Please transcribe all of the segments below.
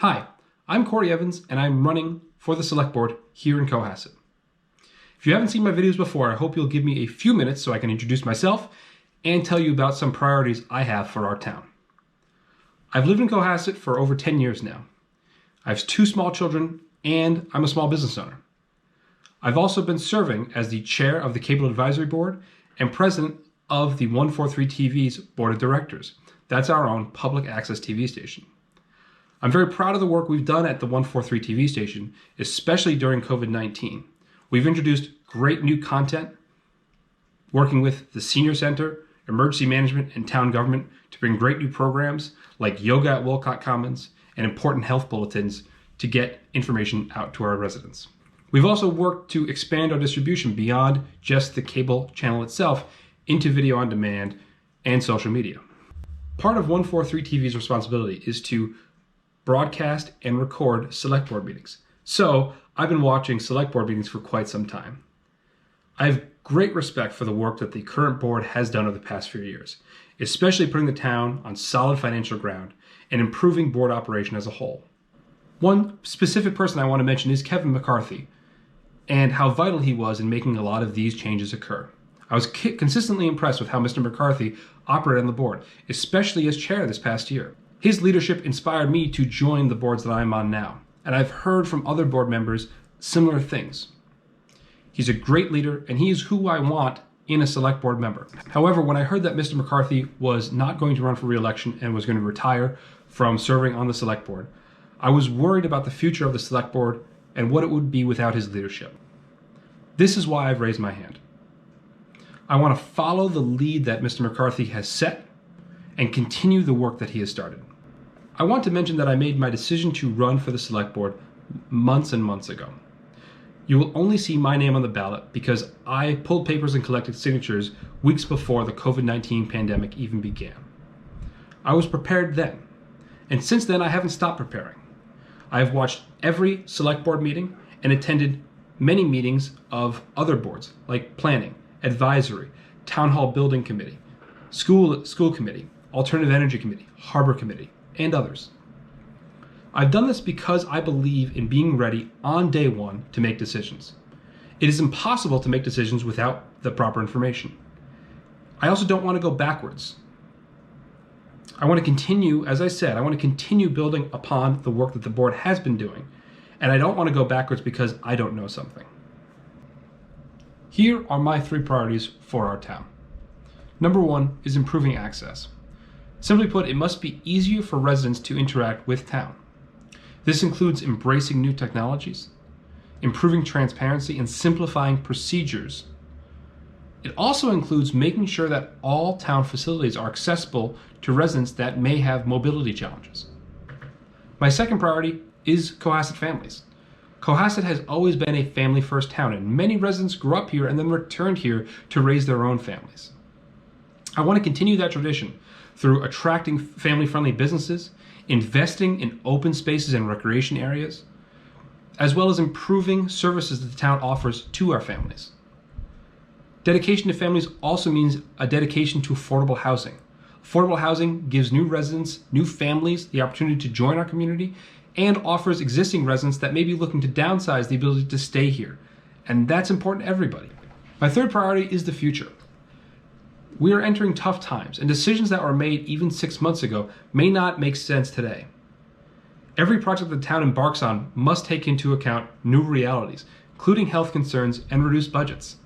Hi, I'm Corey Evans, and I'm running for the Select Board here in Cohasset. If you haven't seen my videos before, I hope you'll give me a few minutes so I can introduce myself and tell you about some priorities I have for our town. I've lived in Cohasset for over 10 years now. I have 2 small children, and I'm a small business owner. I've also been serving as the chair of the Cable Advisory Board and president of the 143 TV's Board of Directors. That's our own public access TV station. I'm very proud of the work we've done at the 143 TV station, especially during COVID-19. We've introduced great new content, working with the Senior Center, Emergency Management, and Town Government to bring great new programs like yoga at Wolcott Commons and important health bulletins to get information out to our residents. We've also worked to expand our distribution beyond just the cable channel itself into video on demand and social media. Part of 143 TV's responsibility is to broadcast and record select board meetings. So I've been watching select board meetings for quite some time. I have great respect for the work that the current board has done over the past few years, especially putting the town on solid financial ground and improving board operation as a whole. One specific person I want to mention is Kevin McCarthy and how vital he was in making a lot of these changes occur. I was consistently impressed with how Mr. McCarthy operated on the board, especially as chair this past year. His leadership inspired me to join the boards that I'm on now, and I've heard from other board members similar things. He's a great leader, and he is who I want in a select board member. However, when I heard that Mr. McCarthy was not going to run for re-election and was going to retire from serving on the select board, I was worried about the future of the select board and what it would be without his leadership. This is why I've raised my hand. I want to follow the lead that Mr. McCarthy has set and continue the work that he has started. I want to mention that I made my decision to run for the select board months and months ago. You will only see my name on the ballot because I pulled papers and collected signatures weeks before the COVID-19 pandemic even began. I was prepared then, and since then I haven't stopped preparing. I have watched every select board meeting and attended many meetings of other boards like planning, advisory, town hall building committee, school committee, alternative energy committee, harbor committee, and others. I've done this because I believe in being ready on day one to make decisions. It is impossible to make decisions without the proper information. I also don't want to go backwards. I want to continue, as I said, I want to continue building upon the work that the board has been doing, and I don't want to go backwards because I don't know something. Here are my 3 priorities for our town. Number 1 is improving access. Simply put, it must be easier for residents to interact with town. This includes embracing new technologies, improving transparency, and simplifying procedures. It also includes making sure that all town facilities are accessible to residents that may have mobility challenges. My second priority is Cohasset families. Cohasset has always been a family-first town, and many residents grew up here and then returned here to raise their own families. I want to continue that tradition through attracting family-friendly businesses, investing in open spaces and recreation areas, as well as improving services that the town offers to our families. Dedication to families also means a dedication to affordable housing. Affordable housing gives new residents, new families, the opportunity to join our community and offers existing residents that may be looking to downsize the ability to stay here. And that's important to everybody. My third priority is the future. We are entering tough times, and decisions that were made even 6 months ago may not make sense today. Every project the town embarks on must take into account new realities, including health concerns and reduced budgets.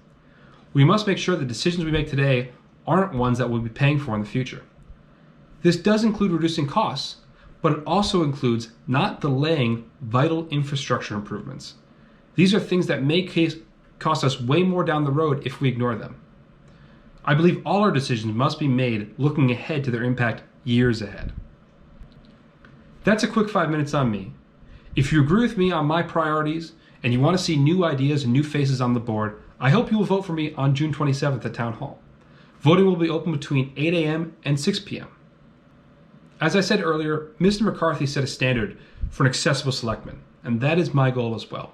We must make sure the decisions we make today aren't ones that we'll be paying for in the future. This does include reducing costs, but it also includes not delaying vital infrastructure improvements. These are things that may cost us way more down the road if we ignore them. I believe all our decisions must be made looking ahead to their impact years ahead. That's a quick 5 minutes on me. If you agree with me on my priorities and you want to see new ideas and new faces on the board, I hope you will vote for me on June 27th at Town Hall. Voting will be open between 8 a.m. and 6 p.m. As I said earlier, Mr. McCarthy set a standard for an accessible selectman, and that is my goal as well.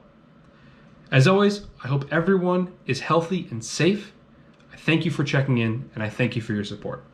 As always, I hope everyone is healthy and safe. I thank you for checking in, and I thank you for your support.